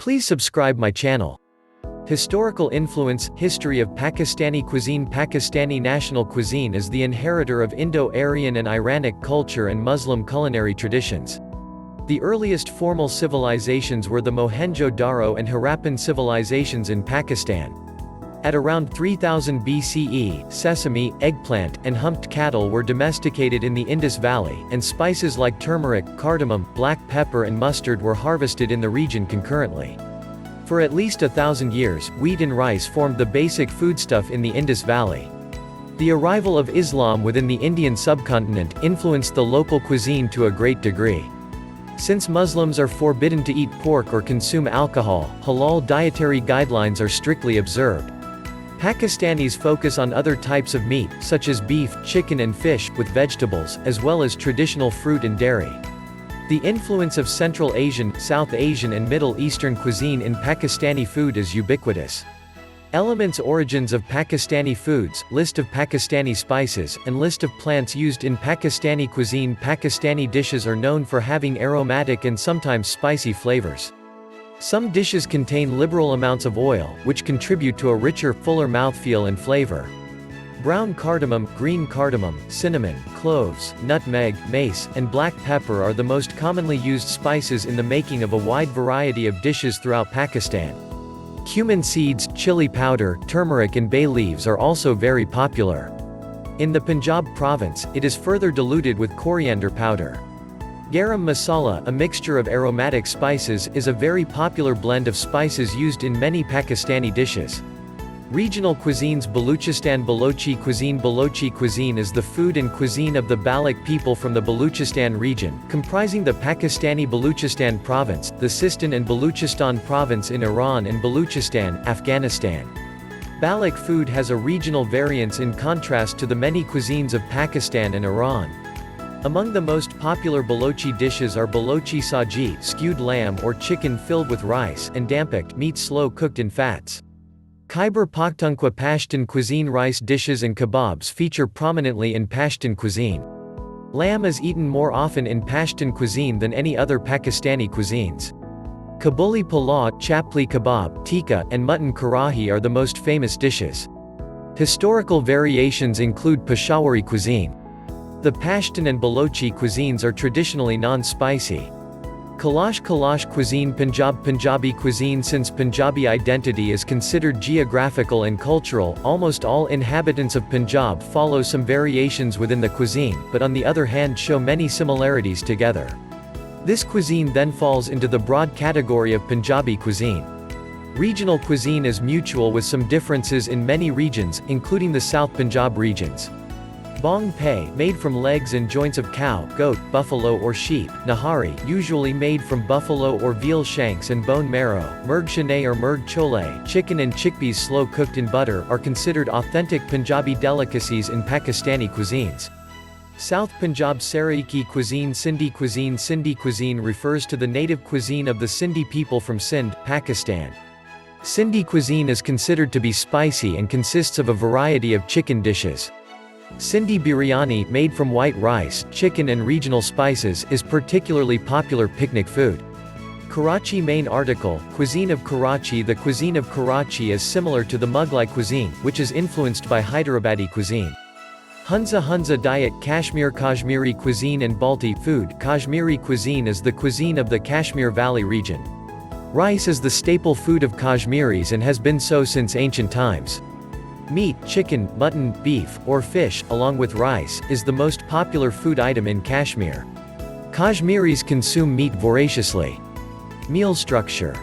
Please subscribe my channel. Historical influence. History of Pakistani cuisine. Pakistani national cuisine is the inheritor of Indo-Aryan and Iranic culture and Muslim culinary traditions. The earliest formal civilizations were the Mohenjo-Daro and Harappan civilizations in Pakistan. At around 3000 BCE, sesame, eggplant, and humped cattle were domesticated in the Indus Valley, and spices like turmeric, cardamom, black pepper and mustard were harvested in the region concurrently. For at least 1,000 years, wheat and rice formed the basic foodstuff in the Indus Valley. The arrival of Islam within the Indian subcontinent influenced the local cuisine to a great degree. Since Muslims are forbidden to eat pork or consume alcohol, halal dietary guidelines are strictly observed. Pakistanis focus on other types of meat, such as beef, chicken and fish, with vegetables, as well as traditional fruit and dairy. The influence of Central Asian, South Asian and Middle Eastern cuisine in Pakistani food is ubiquitous. Elements. Origins of Pakistani foods, list of Pakistani spices, and list of plants used in Pakistani cuisine. Pakistani dishes are known for having aromatic and sometimes spicy flavors. Some dishes contain liberal amounts of oil, which contribute to a richer, fuller mouthfeel and flavor. Brown cardamom, green cardamom, cinnamon, cloves, nutmeg, mace, and black pepper are the most commonly used spices in the making of a wide variety of dishes throughout Pakistan. Cumin seeds, chili powder, turmeric and bay leaves are also very popular. In the Punjab province, it is further diluted with coriander powder. Garam masala, a mixture of aromatic spices, is a very popular blend of spices used in many Pakistani dishes. Regional cuisines. Baluchistan. Balochi cuisine is the food and cuisine of the Baloch people from the Baluchistan region, comprising the Pakistani Baluchistan province, the Sistan and Baluchistan province in Iran and Baluchistan, Afghanistan. Baloch food has a regional variance in contrast to the many cuisines of Pakistan and Iran. Among the most popular Balochi dishes are Balochi saji, stewed lamb or chicken filled with rice, and dampaked meat slow cooked in fats. Khyber Pakhtunkhwa Pashtun cuisine. Rice dishes and kebabs feature prominently in Pashtun cuisine. Lamb is eaten more often in Pashtun cuisine than any other Pakistani cuisines. Kabuli pulaw, chapli kebab, tikka, and mutton karahi are the most famous dishes. Historical variations include Peshawari cuisine. The Pashtun and Balochi cuisines are traditionally non-spicy. Kalash cuisine. Punjabi cuisine. Since Punjabi identity is considered geographical and cultural, almost all inhabitants of Punjab follow some variations within the cuisine, but on the other hand show many similarities together. This cuisine then falls into the broad category of Punjabi cuisine. Regional cuisine is mutual with some differences in many regions, including the South Punjab regions. Bong pay, made from legs and joints of cow, goat, buffalo or sheep. Nahari, usually made from buffalo or veal shanks and bone marrow. Murg chane or murg chole, chicken and chickpeas slow cooked in butter, are considered authentic Punjabi delicacies in Pakistani cuisines. South Punjab. Saraiki cuisine. Sindhi cuisine. Sindhi cuisine refers to the native cuisine of the Sindhi people from Sindh, Pakistan. Sindhi cuisine is considered to be spicy and consists of a variety of chicken dishes. Sindhi biryani, made from white rice, chicken and regional spices, is particularly popular picnic food. Karachi. Main article, Cuisine of Karachi. The cuisine of Karachi is similar to the Mughlai cuisine, which is influenced by Hyderabadi cuisine. Hunza diet. Kashmiri cuisine and Balti food. Kashmiri cuisine is the cuisine of the Kashmir Valley region. Rice is the staple food of Kashmiris and has been so since ancient times. Meat, chicken, mutton, beef, or fish, along with rice, is the most popular food item in Kashmir. Kashmiris consume meat voraciously. Meal structure.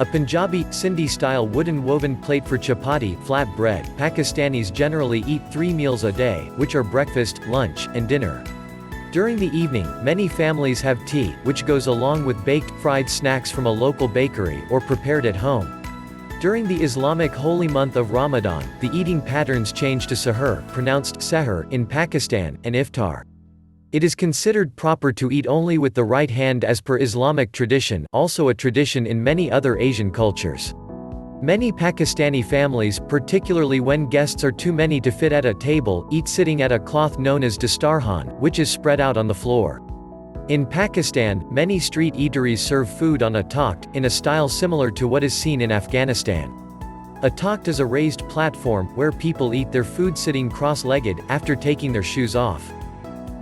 A Punjabi, Sindhi-style wooden woven plate for chapati, flat bread. Pakistanis generally eat 3 meals a day, which are breakfast, lunch, and dinner. During the evening, many families have tea, which goes along with baked, fried snacks from a local bakery, or prepared at home. During the Islamic holy month of Ramadan, the eating patterns change to sahur, pronounced seher, in Pakistan, and iftar. It is considered proper to eat only with the right hand as per Islamic tradition, also a tradition in many other Asian cultures. Many Pakistani families, particularly when guests are too many to fit at a table, eat sitting at a cloth known as dastarhan, which is spread out on the floor. In Pakistan, many street eateries serve food on a takht, in a style similar to what is seen in Afghanistan. A takht is a raised platform, where people eat their food sitting cross-legged, after taking their shoes off.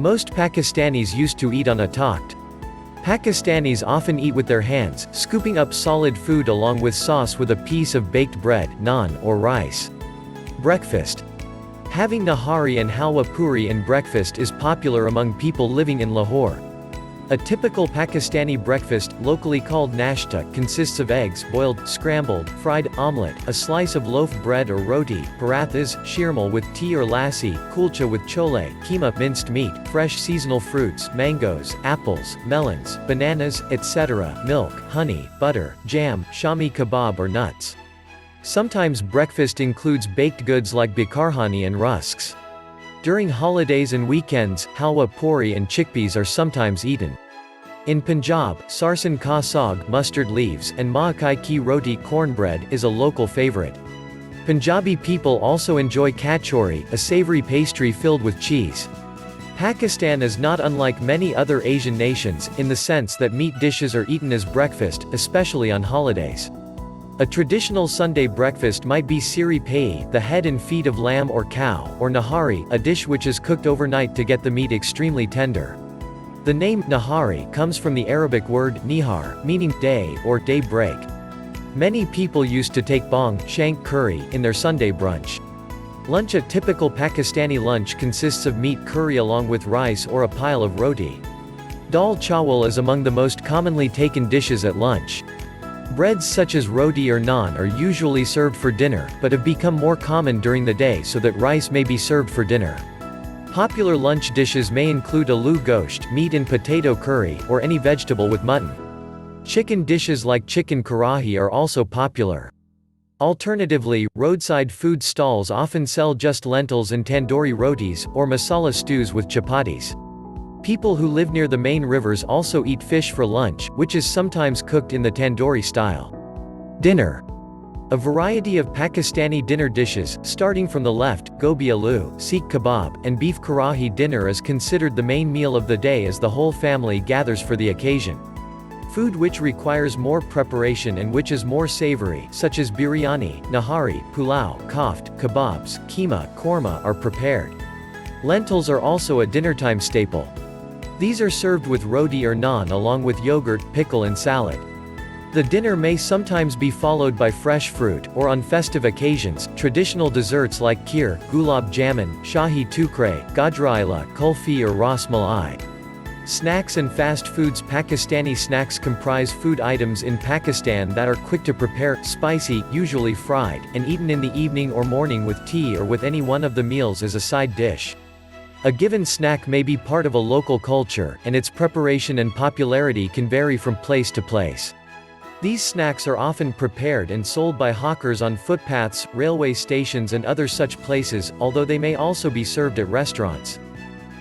Most Pakistanis used to eat on a takht. Pakistanis often eat with their hands, scooping up solid food along with sauce with a piece of baked bread, naan, or rice. Breakfast. Having nahari and halwa puri in breakfast is popular among people living in Lahore. A typical Pakistani breakfast, locally called nashta, consists of eggs, boiled, scrambled, fried, omelette, a slice of loaf bread or roti, parathas, shirmal with tea or lassi, kulcha with chole, keema, minced meat, fresh seasonal fruits, mangoes, apples, melons, bananas, etc., milk, honey, butter, jam, shami kebab or nuts. Sometimes breakfast includes baked goods like bikarhani and rusks. During holidays and weekends, halwa puri and chickpeas are sometimes eaten. In Punjab, sarson ka saag, mustard leaves, and maakai ki roti, cornbread, is a local favorite. Punjabi people also enjoy kachori, a savory pastry filled with cheese. Pakistan is not unlike many other Asian nations, in the sense that meat dishes are eaten as breakfast, especially on holidays. A traditional Sunday breakfast might be siri pai, the head and feet of lamb or cow, or nahari, a dish which is cooked overnight to get the meat extremely tender. The name nahari comes from the Arabic word nihar, meaning day or day break. Many people used to take bang, shank curry, in their Sunday brunch. Lunch. A typical Pakistani lunch consists of meat curry along with rice or a pile of roti. Dal chawal is among the most commonly taken dishes at lunch. Breads such as roti or naan are usually served for dinner, but have become more common during the day so that rice may be served for dinner. Popular lunch dishes may include aloo gosht, meat and potato curry, or any vegetable with mutton. Chicken dishes like chicken karahi are also popular. Alternatively, roadside food stalls often sell just lentils and tandoori rotis, or masala stews with chapatis. People who live near the main rivers also eat fish for lunch, which is sometimes cooked in the tandoori style. Dinner. A variety of Pakistani dinner dishes, starting from the left, gobi aloo, seekh kebab, and beef karahi dinner is considered the main meal of the day as the whole family gathers for the occasion. Food which requires more preparation and which is more savory, such as biryani, nahari, pulao, koft, kebabs, keema, korma, are prepared. Lentils are also a dinnertime staple. These are served with roti or naan along with yogurt, pickle and salad. The dinner may sometimes be followed by fresh fruit, or on festive occasions, traditional desserts like kheer, gulab jamun, shahi tukre, gajraila, kulfi or ras malai. Snacks and fast foods. Pakistani snacks comprise food items in Pakistan that are quick to prepare, spicy, usually fried, and eaten in the evening or morning with tea or with any one of the meals as a side dish. A given snack may be part of a local culture, and its preparation and popularity can vary from place to place. These snacks are often prepared and sold by hawkers on footpaths, railway stations and other such places, although they may also be served at restaurants.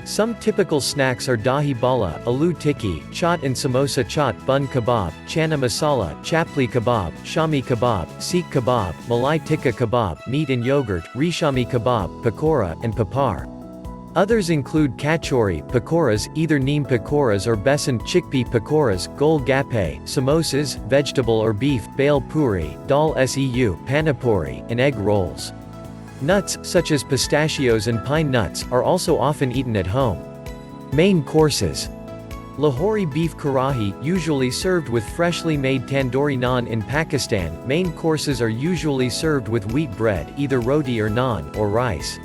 Some typical snacks are dahi bala, aloo tikki, chaat and samosa chaat, bun kebab, chana masala, chapli kebab, shami kebab, seekh kebab, malai tikka kebab, meat and yogurt, rishami kebab, pakora, and papar. Others include kachori, pakoras, either neem pakoras or besan, chickpea pakoras, gol gappe, samosas, vegetable or beef, bale puri, dal seu, panipuri, and egg rolls. Nuts, such as pistachios and pine nuts, are also often eaten at home. Main courses. Lahori beef karahi, usually served with freshly made tandoori naan. In Pakistan, main courses are usually served with wheat bread, either roti or naan, or rice.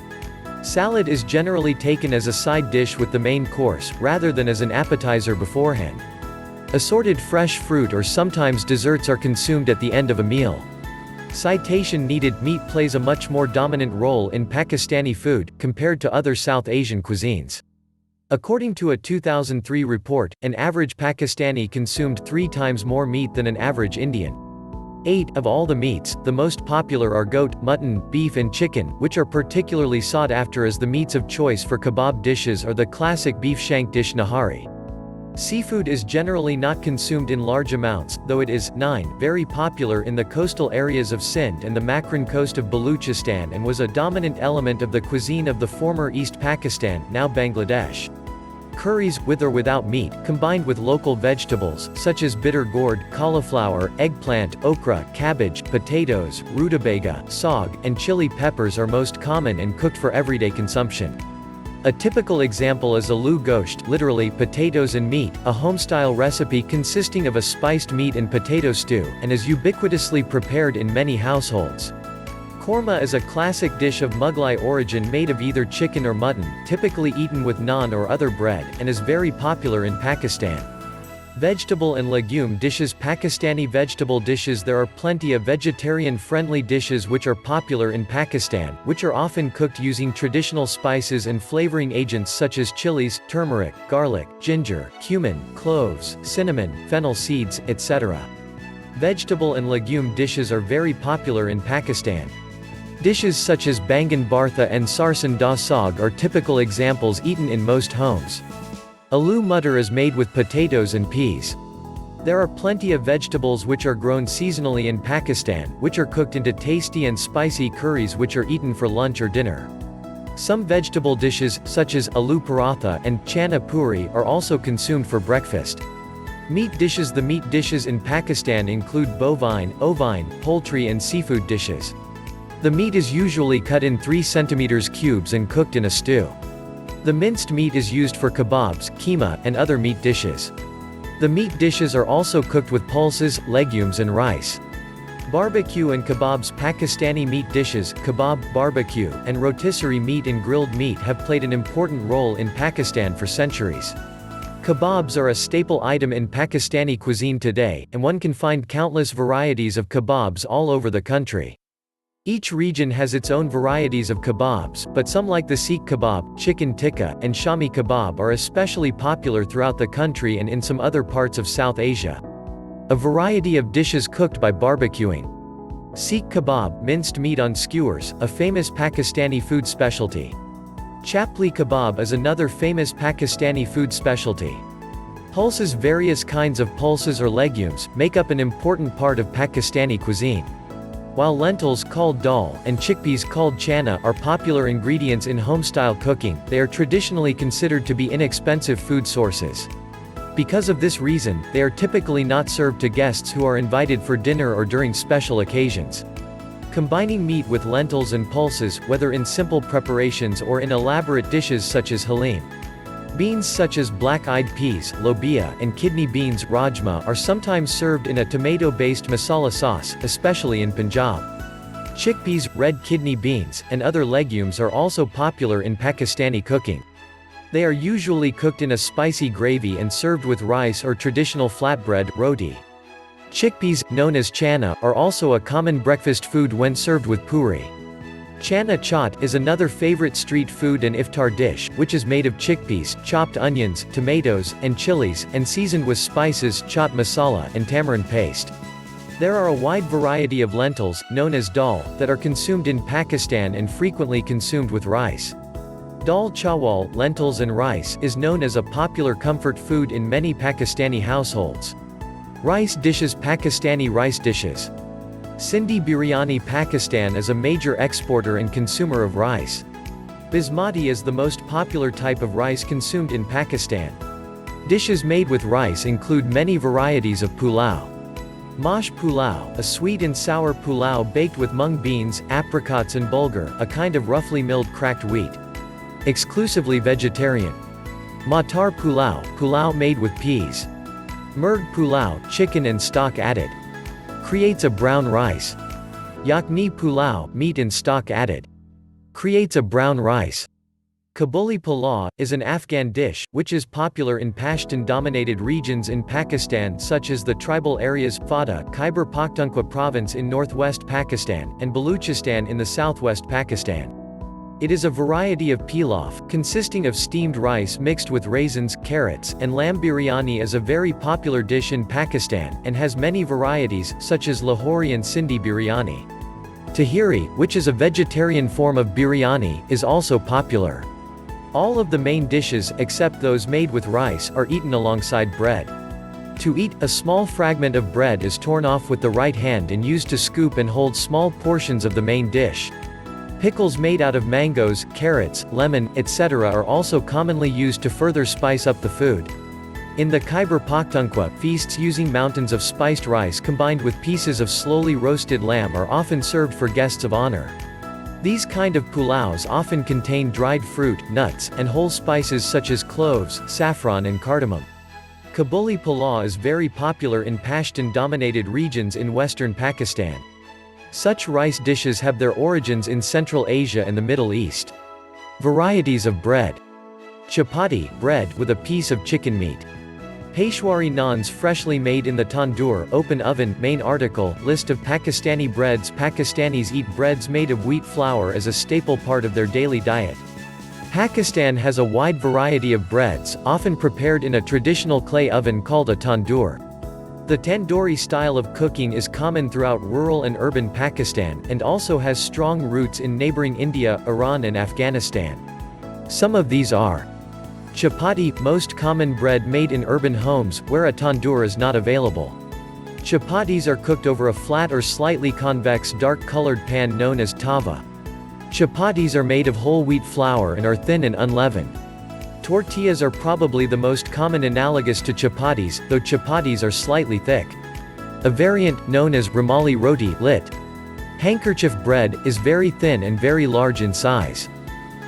Salad is generally taken as a side dish with the main course, rather than as an appetizer beforehand. Assorted fresh fruit or sometimes desserts are consumed at the end of a meal. Citation needed. Meat plays a much more dominant role in Pakistani food, compared to other South Asian cuisines. According to a 2003 report, an average Pakistani consumed 3 times more meat than an average Indian. 8 of all the meats, the most popular are goat, mutton, beef and chicken, which are particularly sought after as the meats of choice for kebab dishes or the classic beef shank dish nahari. Seafood is generally not consumed in large amounts, though it is 9 very popular in the coastal areas of Sindh and the Makran coast of Baluchistan and was a dominant element of the cuisine of the former East Pakistan, now Bangladesh. Curries, with or without meat, combined with local vegetables, such as bitter gourd, cauliflower, eggplant, okra, cabbage, potatoes, rutabaga, saag, and chili peppers are most common and cooked for everyday consumption. A typical example is aloo gosht, literally potatoes and meat, a home-style recipe consisting of a spiced meat and potato stew, and is ubiquitously prepared in many households. Korma is a classic dish of Mughlai origin made of either chicken or mutton, typically eaten with naan or other bread, and is very popular in Pakistan. Vegetable and legume dishes. Pakistani vegetable dishes. There are plenty of vegetarian-friendly dishes which are popular in Pakistan, which are often cooked using traditional spices and flavoring agents such as chilies, turmeric, garlic, ginger, cumin, cloves, cinnamon, fennel seeds, etc. Vegetable and legume dishes are very popular in Pakistan. Dishes such as bangan bharta and sarson da saag are typical examples eaten in most homes. Aloo mutter is made with potatoes and peas. There are plenty of vegetables which are grown seasonally in Pakistan, which are cooked into tasty and spicy curries which are eaten for lunch or dinner. Some vegetable dishes, such as aloo paratha and chana puri, are also consumed for breakfast. Meat dishes. The meat dishes in Pakistan include bovine, ovine, poultry and seafood dishes. The meat is usually cut in 3 cm cubes and cooked in a stew. The minced meat is used for kebabs, keema, and other meat dishes. The meat dishes are also cooked with pulses, legumes and rice. Barbecue and kebabs. Pakistani meat dishes, kebab, barbecue, and rotisserie meat and grilled meat have played an important role in Pakistan for centuries. Kebabs are a staple item in Pakistani cuisine today, and one can find countless varieties of kebabs all over the country. Each region has its own varieties of kebabs, but some like the Sikh kebab, chicken tikka, and Shami kebab are especially popular throughout the country and in some other parts of South Asia. A variety of dishes cooked by barbecuing. Sikh kebab, minced meat on skewers, a famous Pakistani food specialty. Chapli kebab is another famous Pakistani food specialty. Pulses. Various kinds of pulses or legumes make up an important part of Pakistani cuisine. While lentils, called dal, and chickpeas, called chana, are popular ingredients in home-style cooking, they are traditionally considered to be inexpensive food sources. Because of this reason, they are typically not served to guests who are invited for dinner or during special occasions. Combining meat with lentils and pulses, whether in simple preparations or in elaborate dishes such as halim. Beans such as black-eyed peas, lobia, and kidney beans, rajma, are sometimes served in a tomato-based masala sauce, especially in Punjab. Chickpeas, red kidney beans, and other legumes are also popular in Pakistani cooking. They are usually cooked in a spicy gravy and served with rice or traditional flatbread, roti. Chickpeas, known as chana, are also a common breakfast food when served with puri. Chana chaat is another favorite street food and iftar dish, which is made of chickpeas, chopped onions, tomatoes, and chilies, and seasoned with spices, chaat masala, and tamarind paste. There are a wide variety of lentils, known as dal, that are consumed in Pakistan and frequently consumed with rice. Dal chawal, lentils and rice, is known as a popular comfort food in many Pakistani households. Rice dishes. Pakistani rice dishes. Sindhi biryani. Pakistan is a major exporter and consumer of rice. Basmati is the most popular type of rice consumed in Pakistan. Dishes made with rice include many varieties of pulao. Mash pulao, a sweet and sour pulao baked with mung beans, apricots and bulgur, a kind of roughly milled cracked wheat. Exclusively vegetarian. Matar pulao, pulao made with peas. Murg pulao, chicken and stock added. Creates a brown rice. Yakhni pulao, meat and stock added. Creates a brown rice. Kabuli pulao is an Afghan dish, which is popular in Pashtun-dominated regions in Pakistan such as the tribal areas, Fata, Khyber Pakhtunkhwa province in northwest Pakistan, and Baluchistan in the southwest Pakistan. It is a variety of pilaf, consisting of steamed rice mixed with raisins, carrots, and lamb. Biryani is a very popular dish in Pakistan, and has many varieties, such as Lahori and Sindhi biryani. Tahiri, which is a vegetarian form of biryani, is also popular. All of the main dishes, except those made with rice, are eaten alongside bread. To eat, a small fragment of bread is torn off with the right hand and used to scoop and hold small portions of the main dish. Pickles made out of mangoes, carrots, lemon, etc. are also commonly used to further spice up the food. In the Khyber Pakhtunkhwa, feasts using mountains of spiced rice combined with pieces of slowly roasted lamb are often served for guests of honor. These kind of pulaus often contain dried fruit, nuts, and whole spices such as cloves, saffron and cardamom. Kabuli pulao is very popular in Pashtun-dominated regions in western Pakistan. Such rice dishes have their origins in Central Asia and the Middle East. Varieties of bread. Chapati, bread with a piece of chicken meat. Peshwari naans freshly made in the tandoor, open oven. Main article, list of Pakistani breads. Pakistanis eat breads made of wheat flour as a staple part of their daily diet. Pakistan has a wide variety of breads, often prepared in a traditional clay oven called a tandoor. The tandoori style of cooking is common throughout rural and urban Pakistan, and also has strong roots in neighboring India, Iran and Afghanistan. Some of these are: chapati, most common bread made in urban homes, where a tandoor is not available. Chapatis are cooked over a flat or slightly convex dark-colored pan known as tava. Chapatis are made of whole wheat flour and are thin and unleavened. Tortillas are probably the most common analogous to chapatis, though chapatis are slightly thick. A variant, known as rumali roti lit. Handkerchief bread, is very thin and very large in size.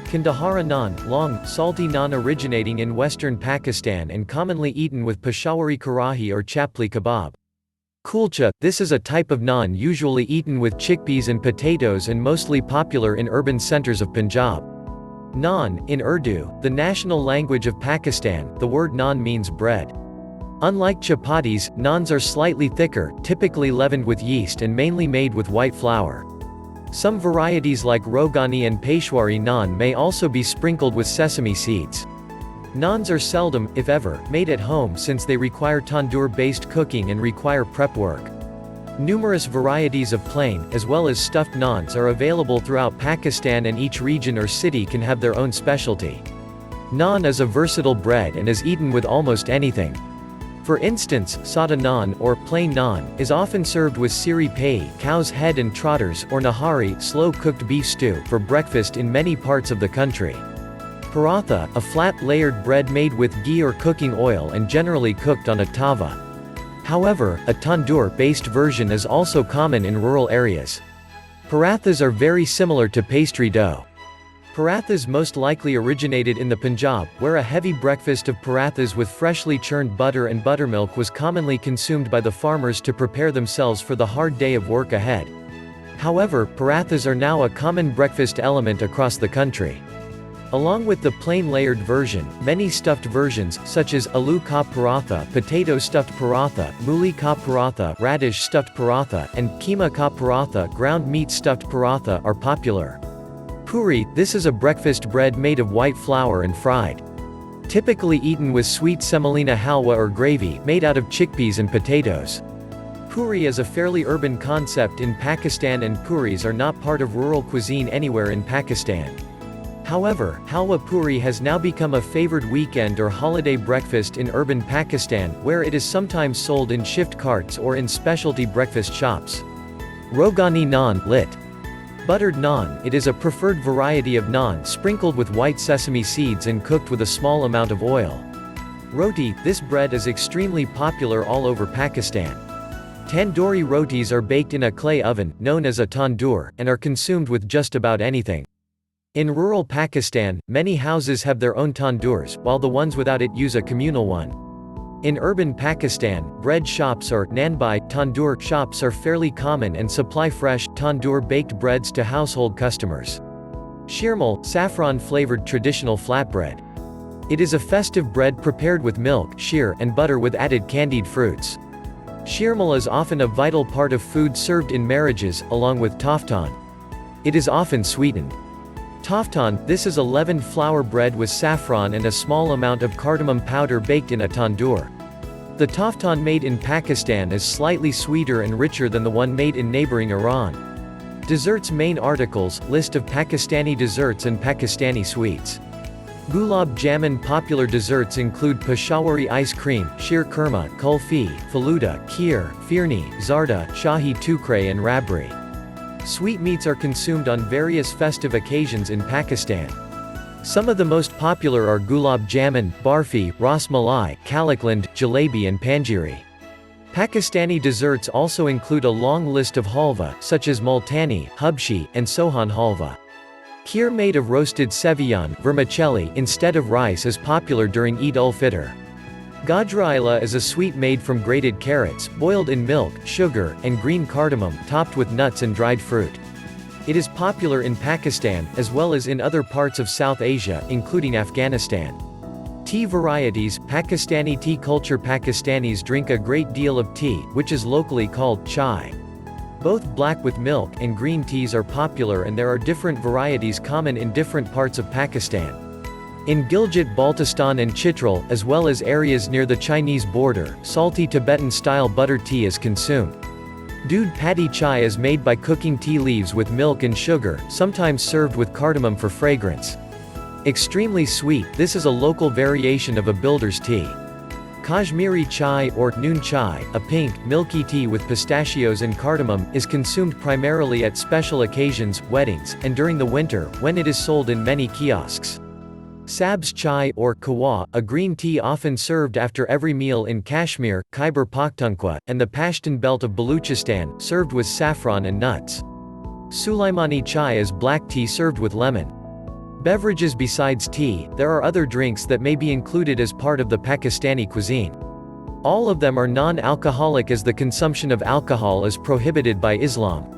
Kandahara naan, long, salty naan originating in western Pakistan and commonly eaten with Peshawari karahi or chapli kebab. Kulcha, this is a type of naan usually eaten with chickpeas and potatoes and mostly popular in urban centers of Punjab. Naan, in Urdu, the national language of Pakistan, the word naan means bread. Unlike chapatis, naans are slightly thicker, typically leavened with yeast and mainly made with white flour. Some varieties like Rogani and Peshwari naan may also be sprinkled with sesame seeds. Naans are seldom, if ever, made at home since they require tandoor-based cooking and require prep work. Numerous varieties of plain, as well as stuffed naans are available throughout Pakistan, and each region or city can have their own specialty. Naan is a versatile bread and is eaten with almost anything. For instance, sada naan, or plain naan, is often served with siri pai, cow's head and trotters, or nahari, slow-cooked beef stew, for breakfast in many parts of the country. Paratha, a flat, layered bread made with ghee or cooking oil and generally cooked on a tava. However, a tandoor-based version is also common in rural areas. Parathas are very similar to pastry dough. Parathas most likely originated in the Punjab, where a heavy breakfast of parathas with freshly churned butter and buttermilk was commonly consumed by the farmers to prepare themselves for the hard day of work ahead. However, parathas are now a common breakfast element across the country. Along with the plain layered version, many stuffed versions, such as aloo ka paratha, potato stuffed paratha, mooli ka paratha, radish stuffed paratha, and keema ka paratha, ground meat stuffed paratha, are popular. Puri, this is a breakfast bread made of white flour and fried. Typically eaten with sweet semolina halwa or gravy, made out of chickpeas and potatoes. Puri is a fairly urban concept in Pakistan, and puris are not part of rural cuisine anywhere in Pakistan. However, halwa puri has now become a favored weekend or holiday breakfast in urban Pakistan, where it is sometimes sold in shift carts or in specialty breakfast shops. Rogani naan lit. Buttered naan, it is a preferred variety of naan sprinkled with white sesame seeds and cooked with a small amount of oil. Roti, this bread is extremely popular all over Pakistan. Tandoori rotis are baked in a clay oven, known as a tandoor, and are consumed with just about anything. In rural Pakistan, many houses have their own tandoors, while the ones without it use a communal one. In urban Pakistan, bread shops or nanbai tandoor shops are fairly common and supply fresh, tandoor-baked breads to household customers. Shirmal, saffron-flavored traditional flatbread. It is a festive bread prepared with milk, sheer, and butter with added candied fruits. Shirmal is often a vital part of food served in marriages, along with taftan. It is often sweetened. Taftan, this is a leavened flour bread with saffron and a small amount of cardamom powder baked in a tandoor. The taftan made in Pakistan is slightly sweeter and richer than the one made in neighboring Iran. Desserts. Main articles, list of Pakistani desserts and Pakistani sweets. Gulab Jamun. Popular desserts include Peshawari ice cream, sheer kurma, kulfi, faluda, kheer, firni, zarda, shahi tukre and rabri. Sweetmeats are consumed on various festive occasions in Pakistan. Some of the most popular are gulab jamun, barfi, ras malai, kalakand, jalebi and panjiri. Pakistani desserts also include a long list of halva, such as multani, hubshi, and sohan halva. Kheer made of roasted seviyan, vermicelli, instead of rice is popular during Eid ul-Fitr. Gajraila is a sweet made from grated carrots, boiled in milk, sugar, and green cardamom, topped with nuts and dried fruit. It is popular in Pakistan, as well as in other parts of South Asia, including Afghanistan. Tea varieties, Pakistani tea culture. Pakistanis drink a great deal of tea, which is locally called chai. Both black with milk and green teas are popular, and there are different varieties common in different parts of Pakistan. In Gilgit-Baltistan and Chitral, as well as areas near the Chinese border, salty Tibetan-style butter tea is consumed. Doodh paddy chai is made by cooking tea leaves with milk and sugar, sometimes served with cardamom for fragrance. Extremely sweet, this is a local variation of a builder's tea. Kashmiri chai or noon chai, a pink, milky tea with pistachios and cardamom, is consumed primarily at special occasions, weddings, and during the winter, when it is sold in many kiosks. Sabz chai or kawa, a green tea often served after every meal in Kashmir, Khyber Pakhtunkhwa, and the Pashtun belt of Baluchistan, served with saffron and nuts. Sulaimani chai is black tea served with lemon. Beverages. Besides tea, there are other drinks that may be included as part of the Pakistani cuisine. All of them are non-alcoholic, as the consumption of alcohol is prohibited by Islam.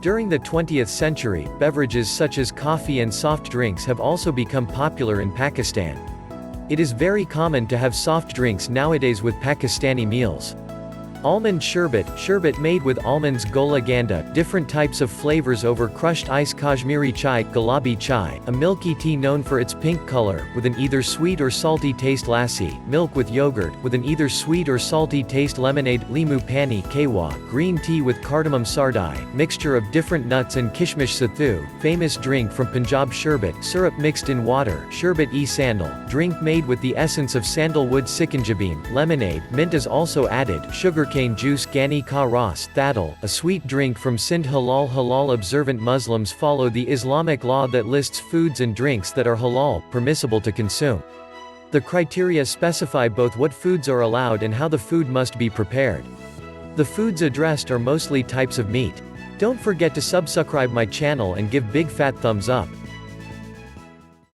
During the 20th century, beverages such as coffee and soft drinks have also become popular in Pakistan. It is very common to have soft drinks nowadays with Pakistani meals. Almond sherbet, sherbet made with almonds. Gola ganda, different types of flavors over crushed ice. Kashmiri chai, gulabi chai, a milky tea known for its pink color, with an either sweet or salty taste. Lassi, milk with yogurt, with an either sweet or salty taste. Lemonade, limu pani, kewa, green tea with cardamom. Sardai, mixture of different nuts and kishmish. Sathu, famous drink from Punjab. Sherbet, syrup mixed in water. Sherbet-e-sandal, drink made with the essence of sandalwood. Sikanjabim, lemonade, mint is also added. Sugarcane juice. Gani ka ras, thatal, a sweet drink from Sindh. Halal, halal observant Muslims follow the Islamic law that lists foods and drinks that are halal, permissible to consume. The criteria specify both what foods are allowed and how the food must be prepared. The foods addressed are mostly types of meat. Don't forget to subscribe my channel and give big fat thumbs up.